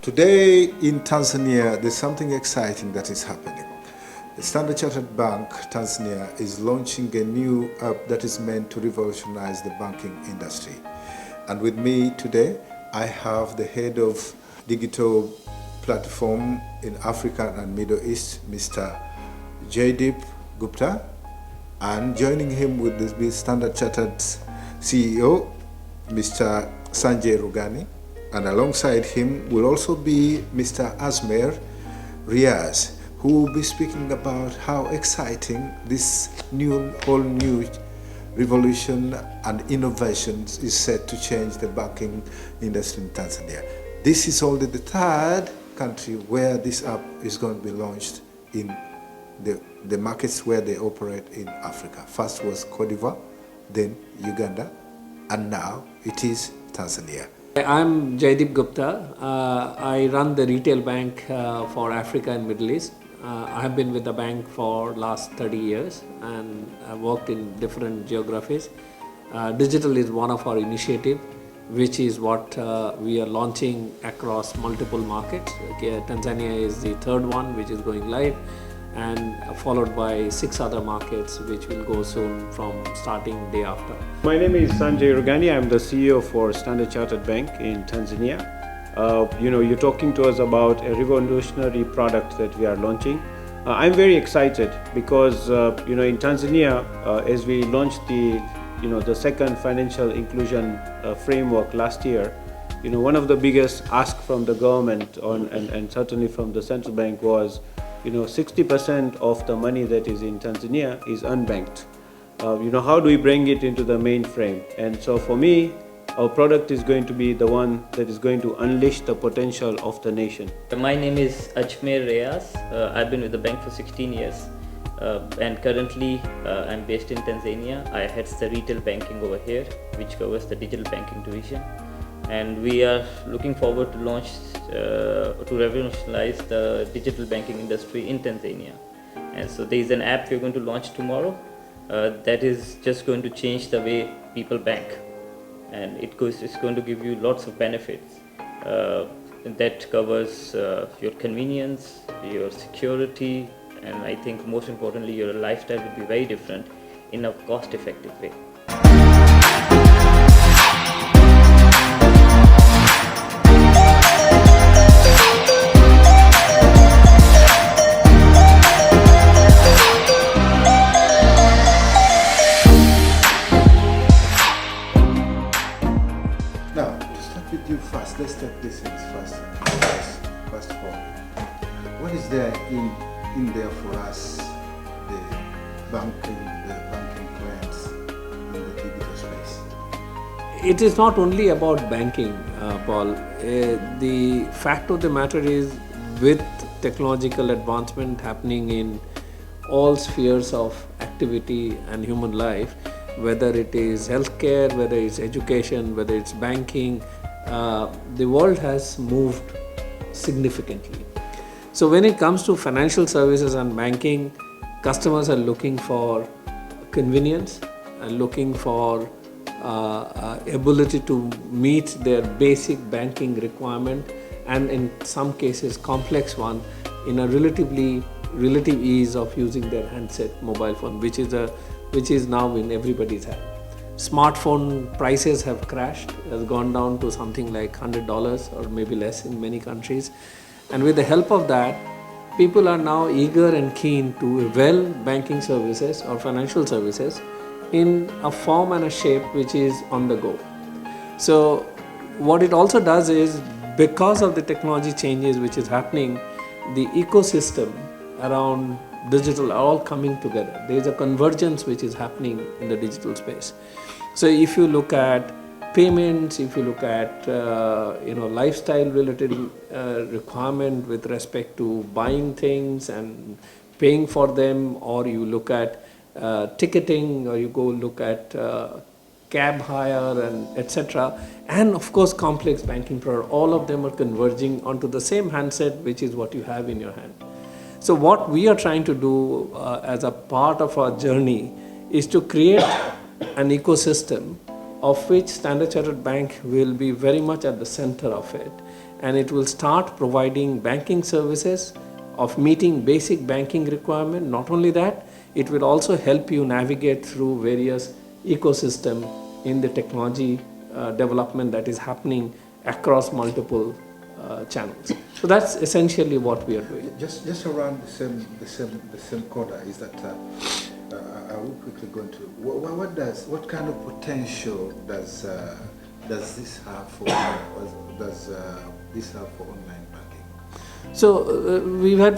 Today in Tanzania, there's something exciting that is happening. The Standard Chartered Bank Tanzania is launching a new app that is meant to revolutionize the banking industry. And with me today, I have the head of digital platform in Africa and Middle East, Mr. Jaydeep Gusta, and joining him with the Standard Chartered CEO, Mr. Sanjay Rughani, and alongside him will also be Mr. Azmair Riaz, who will be speaking about how exciting this whole new revolution and innovations is set to change the banking industry in Tanzania. This is only the third country where this app is going to be launched in the markets where they operate in Africa. First was Cote d'Ivoire, then Uganda, and now it is Tanzania. I'm Jaydeep Gupta. I run the retail bank for Africa and Middle East. I have been with the bank for last 30 years and I've worked in different geographies. Digital is one of our initiatives, which is what we are launching across multiple markets. Tanzania is the third one, which is going live, and followed by 6 other markets which will go soon from starting day after. My name is Sanjay Rughani. I'm the CEO for Standard Chartered Bank in Tanzania. You're talking to us about a revolutionary product that we are launching. I'm very excited because in Tanzania, as we launched the second financial inclusion framework last year, one of the biggest asks from the government and certainly from the central bank was 60% of the money that is in Tanzania is unbanked. How do we bring it into the mainframe? And so for me, our product is going to be the one that is going to unleash the potential of the nation. My name is Azmair Riaz. I've been with the bank for 16 years and currently I'm based in Tanzania. I head the retail banking over here, which covers the digital banking division. And we are looking forward to launch to revolutionize the digital banking industry in Tanzania. And so there is an app we're going to launch tomorrow that is just going to change the way people bank, and it's going to give you lots of benefits that covers your convenience, your security, and I think most importantly your lifestyle will be very different in a cost-effective way. Now, to start with you first, let's take this first. First of all, what is there in there for us, the banking clients in the digital space? It is not only about banking, Paul. The fact of the matter is, with technological advancement happening in all spheres of activity and human life, whether it is healthcare, whether it's education, whether it's banking, the world has moved significantly. So when it comes to financial services and banking, customers are looking for convenience and looking for ability to meet their basic banking requirement, and in some cases complex one, in a relative ease of using their handset mobile phone, which is now in everybody's hand. Smartphone prices have crashed, has gone down to something like $100 or maybe less in many countries. And with the help of that, people are now eager and keen to avail banking services or financial services in a form and a shape which is on the go. So what it also does is, because of the technology changes which is happening, the ecosystem around digital are all coming together. There is a convergence which is happening in the digital space. So if you look at payments, if you look at lifestyle related requirement with respect to buying things and paying for them, or you look at ticketing, or you go look at cab hire and etc. And of course complex banking product, all of them are converging onto the same handset, which is what you have in your hand. So what we are trying to do as a part of our journey is to create an ecosystem of which Standard Chartered Bank will be very much at the center of it. And it will start providing banking services of meeting basic banking requirement. Not only that, it will also help you navigate through various ecosystem in the technology development that is happening across multiple channels. So that's essentially what we are doing. Just around the same corner is that I will quickly go into what kind of potential does this have for online banking? So we have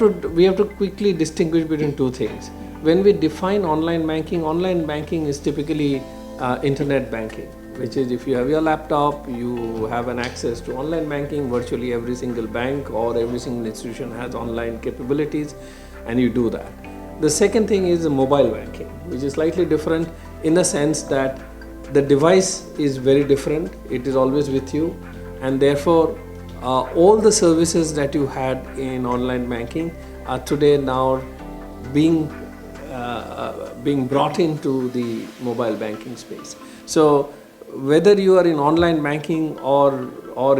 to quickly distinguish between two things. When we define online banking is typically internet banking, which is if you have your laptop, you have an access to online banking. Virtually every single bank or every single institution has online capabilities, and you do that. The second thing is mobile banking, which is slightly different in the sense that the device is very different. It is always with you, and therefore all the services that you had in online banking are today now being brought into the mobile banking space. So whether you are in online banking or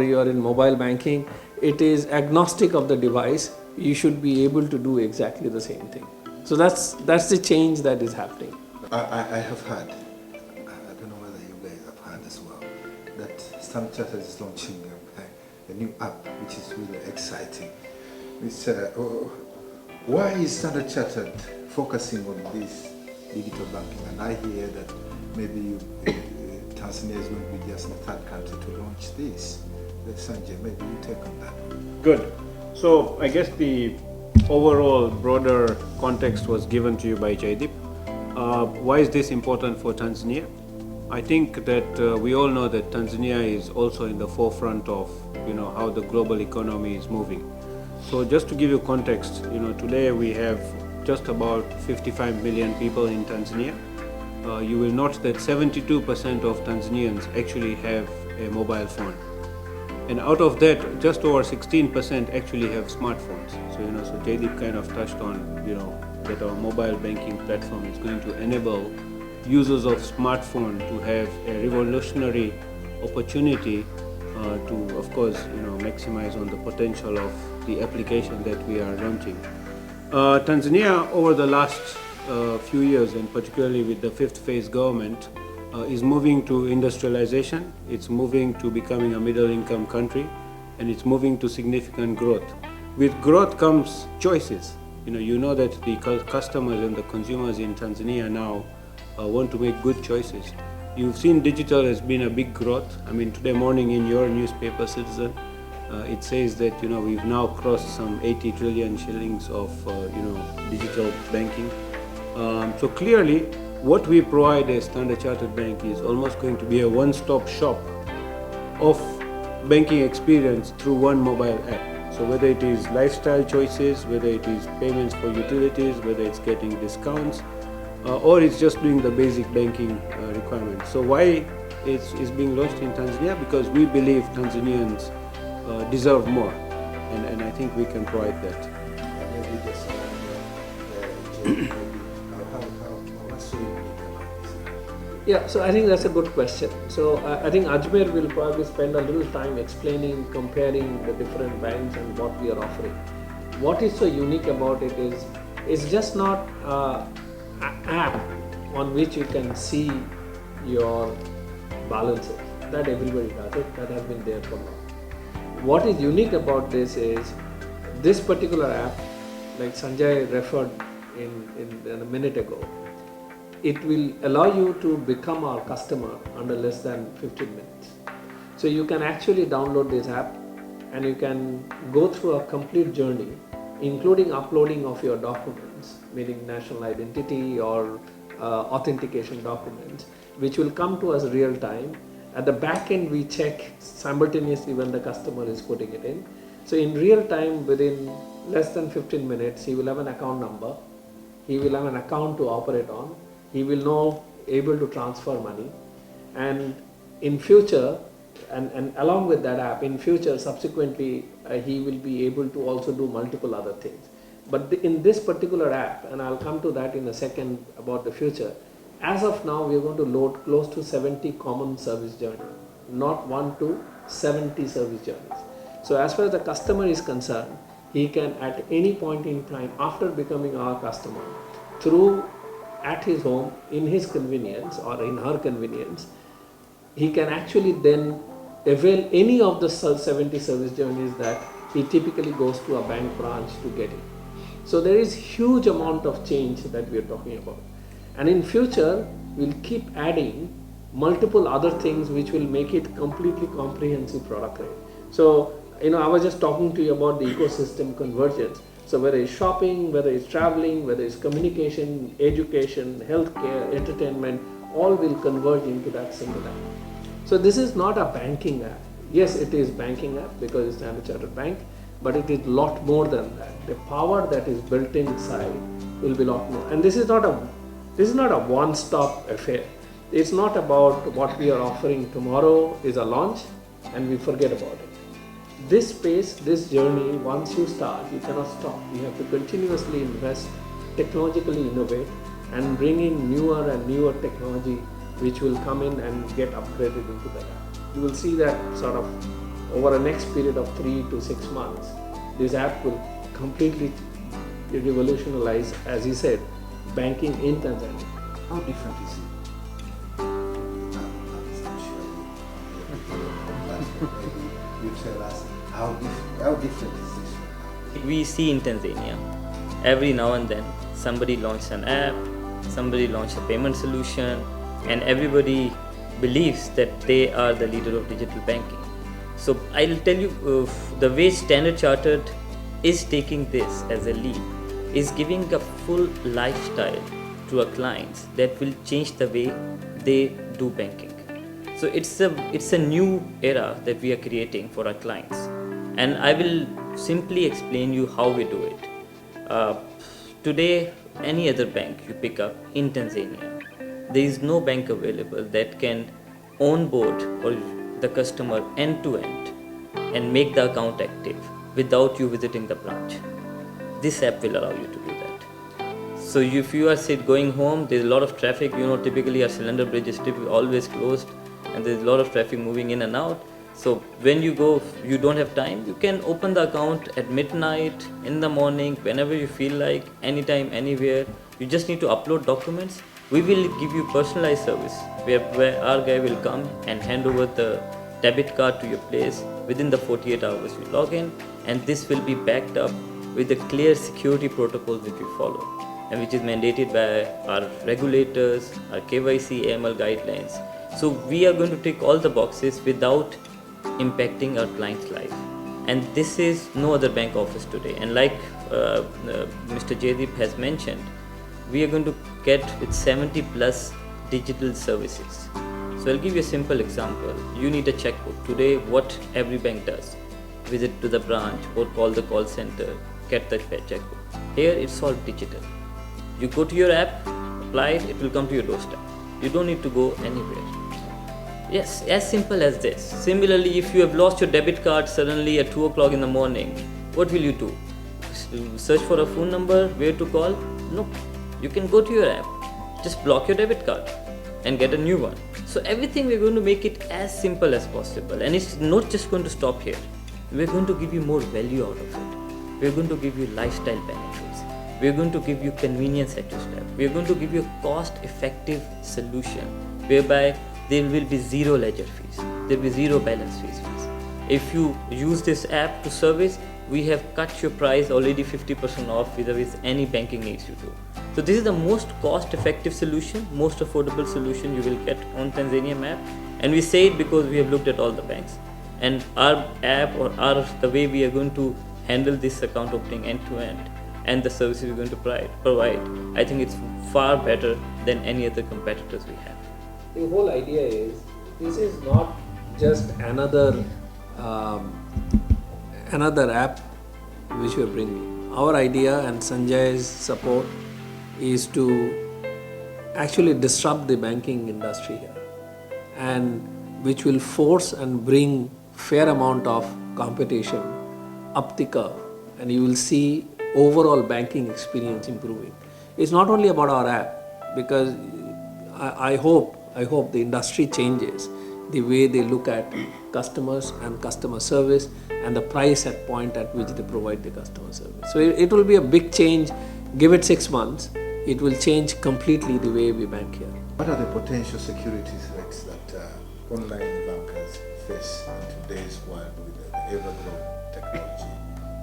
you are in mobile banking, it is agnostic of the device. You should be able to do exactly the same thing. So that's the change that is happening. I have heard, I don't know whether you guys have heard as well, that Standard Chartered is launching a new app, which is really exciting. Why is Standard Chartered focusing on this digital banking? And I hear that maybe Tanzania is going to be just the third country to launch this. Sanjay, maybe you take on that. Good. So I guess the overall broader context was given to you by Jaydeep. Why is this important for Tanzania? I think that we all know that Tanzania is also in the forefront of how the global economy is moving. So just to give you context, today we have just about 55 million people in Tanzania. You will note that 72% of Tanzanians actually have a mobile phone. And out of that, just over 16% actually have smartphones. So Jaydeep kind of touched on, that our mobile banking platform is going to enable users of smartphone to have a revolutionary opportunity to, of course, maximize on the potential of the application that we are launching. Tanzania, over the last few years, and particularly with the fifth phase government, is moving to industrialization. It's moving to becoming a middle income country, and it's moving to significant growth. With growth comes choices. You know that the customers and the consumers in Tanzania now want to make good choices. You've seen digital has been a big growth. I mean, today morning in your newspaper, Citizen, it says that we've now crossed some 80 trillion shillings of digital banking. So clearly, what we provide as Standard Chartered Bank is almost going to be a one-stop shop of banking experience through one mobile app. So whether it is lifestyle choices, whether it is payments for utilities, whether it's getting discounts, or it's just doing the basic banking requirements. So why it's being launched in Tanzania? Because we believe Tanzanians deserve more, and I think we can provide that. Yeah, so I think that's a good question. So I think Ajmer will probably spend a little time explaining, comparing the different banks and what we are offering. What is so unique about it is, it's just not an app on which you can see your balances. That everybody does it, that has been there for long. What is unique about this is, this particular app, like Sanjay referred in a minute ago, it will allow you to become our customer under less than 15 minutes. So you can actually download this app and you can go through a complete journey, including uploading of your documents, meaning national identity or authentication documents, which will come to us real time. At the back end, we check simultaneously when the customer is putting it in. So in real time, within less than 15 minutes, he will have an account number, he will have an account to operate on, he will know able to transfer money, and in future, and along with that app, in future subsequently he will be able to also do multiple other things. But in this particular app, and I'll come to that in a second about the future, As of now, we are going to load close to 70 common service journeys, not 1 to 70 service journeys. So as far as the customer is concerned, he can at any point in time after becoming our customer, through at his home, in his convenience or in her convenience, he can actually then avail any of the 70 service journeys that he typically goes to a bank branch to get it. So there is huge amount of change that we are talking about. And in future, we'll keep adding multiple other things which will make it completely comprehensive product range. So, I was just talking to you about the ecosystem convergence. So whether it's shopping, whether it's traveling, whether it's communication, education, healthcare, entertainment, all will converge into that single app. So this is not a banking app. Yes, it is banking app because it's Standard Chartered Bank, but it is lot more than that. The power that is built inside will be lot more. And this is not a one-stop affair. It's not about what we are offering tomorrow is a launch and we forget about it. This space, this journey, once you start, you cannot stop. You have to continuously invest, technologically innovate, and bring in newer and newer technology which will come in and get upgraded into that app. You will see that sort of over a next period of 3 to 6 months, this app will completely revolutionize, as he said, banking in Tanzania. How different is it? You tell us how different is this one? We see in Tanzania, every now and then somebody launches an app, somebody launches a payment solution, and everybody believes that they are the leader of digital banking. So I'll tell you the way Standard Chartered is taking this as a leap is giving a full lifestyle to our clients that will change the way they do banking. So it's a new era that we are creating for our clients, and I will simply explain you how we do it. Today, any other bank you pick up in Tanzania, there is no bank available that can onboard or the customer end to end and make the account active without you visiting the branch. This app will allow you to do that. So if you are going home, there's a lot of traffic. Typically our cylinder bridge is typically always closed, and there's a lot of traffic moving in and out. So when you go, you don't have time, you can open the account at midnight, in the morning, whenever you feel like, anytime, anywhere. You just need to upload documents. We will give you personalized service where our guy will come and hand over the debit card to your place within the 48 hours you log in, and this will be backed up with the clear security protocols which we follow and which is mandated by our regulators, our KYC, AML guidelines. So we are going to tick all the boxes without impacting our client's life, and this is no other bank offers today. And like Mr. Jaydeep has mentioned, we are going to get with 70 plus digital services. So I'll give you a simple example. You need a checkbook. Today, what every bank does, visit to the branch or call the call center, get the checkbook. Here it's all digital. You go to your app, apply it, it will come to your doorstep. You don't need to go anywhere. Yes, as simple as this. Similarly, if you have lost your debit card suddenly at 2 o'clock in the morning, what will you do? Search for a phone number, where to call? No. You can go to your app, just block your debit card and get a new one. So everything we're going to make it as simple as possible, and it's not just going to stop here. We're going to give you more value out of it. We're going to give you lifestyle benefits. We're going to give you convenience at your step. We're going to give you a cost-effective solution whereby there will be zero ledger fees. There will be zero balance fees. If you use this app to service, we have cut your price already 50% off vis-a-vis any banking needs you do. So this is the most cost-effective solution, most affordable solution you will get on Tanzania map. And we say it because we have looked at all the banks. And our app or the way we are going to handle this account opening end to end and the services we're going to provide, I think it's far better than any other competitors we have. The whole idea is, this is not just another app which we are bringing. Our idea and Sanjay's support is to actually disrupt the banking industry here, and which will force and bring fair amount of competition up the curve, and you will see overall banking experience improving. It's not only about our app, because I hope the industry changes the way they look at customers and customer service and the price at point at which they provide the customer service. So it will be a big change. Give it 6 months, it will change completely the way we bank here. What are the potential security threats that online bankers face in today's world with the ever-growing technology?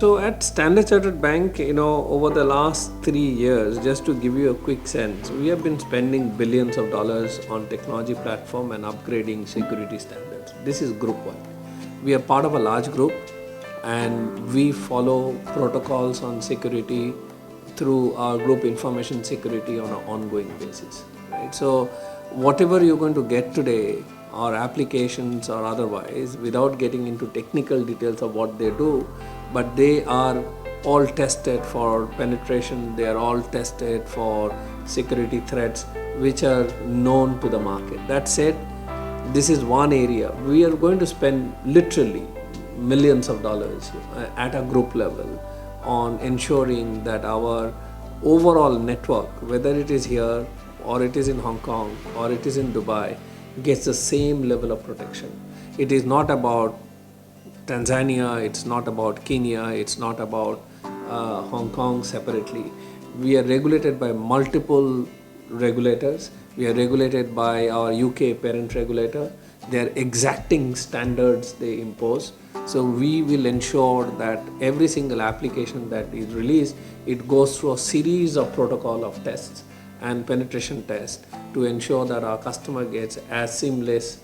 So at Standard Chartered Bank, over the last 3 years, just to give you a quick sense, we have been spending billions of dollars on technology platform and upgrading security standards. This is group one. We are part of a large group and we follow protocols on security through our group information security on an ongoing basis. Right? So whatever you're going to get today, or applications or otherwise, without getting into technical details of what they do, but they are all tested for penetration, they are all tested for security threats which are known to the market. That said, this is one area. We are going to spend literally millions of dollars at a group level on ensuring that our overall network, whether it is here or it is in Hong Kong or it is in Dubai, gets the same level of protection. It is not about Tanzania, it's not about Kenya, it's not about Hong Kong separately. We are regulated by multiple regulators. We are regulated by our UK parent regulator. They are exacting standards they impose. So we will ensure that every single application that is released, it goes through a series of protocol of tests and penetration tests to ensure that our customer gets as seamless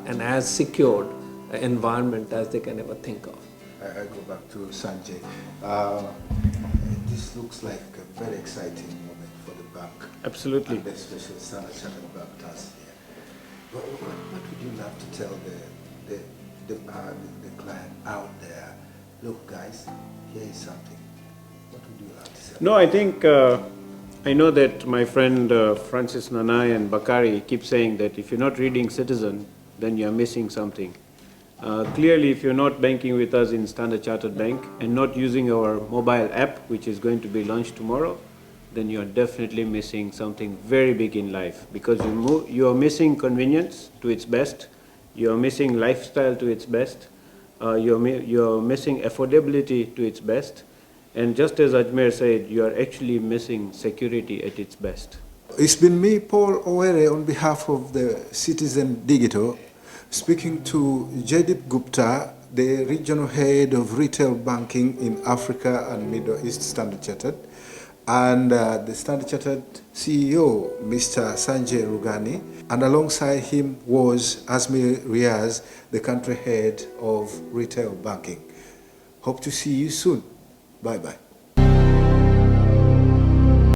and as secured environment as they can ever think of. I go back to Sanjay. This looks like a very exciting moment for the bank. Absolutely. And especially Standard Chartered Bank Tanzania. What would you love to tell the client out there? Look, guys, here is something. What would you love to say? No, I think I know that my friend Francis Nanai and Bakari keep saying that if you're not reading Citizen, then you're missing something. Clearly, if you're not banking with us in Standard Chartered Bank and not using our mobile app, which is going to be launched tomorrow, then you're definitely missing something very big in life, because you are missing convenience to its best, you are missing lifestyle to its best, you're missing affordability to its best, and just as Azmair said, you are actually missing security at its best. It's been me, Paul Owere, on behalf of the Citizen Digital, speaking to Jaydeep Gupta, the regional head of retail banking in Africa and Middle East Standard Chartered, and the Standard Chartered CEO, Mr. Sanjay Rughani, and alongside him was Azmair Riaz, the country head of retail banking. Hope to see you soon. Bye-bye.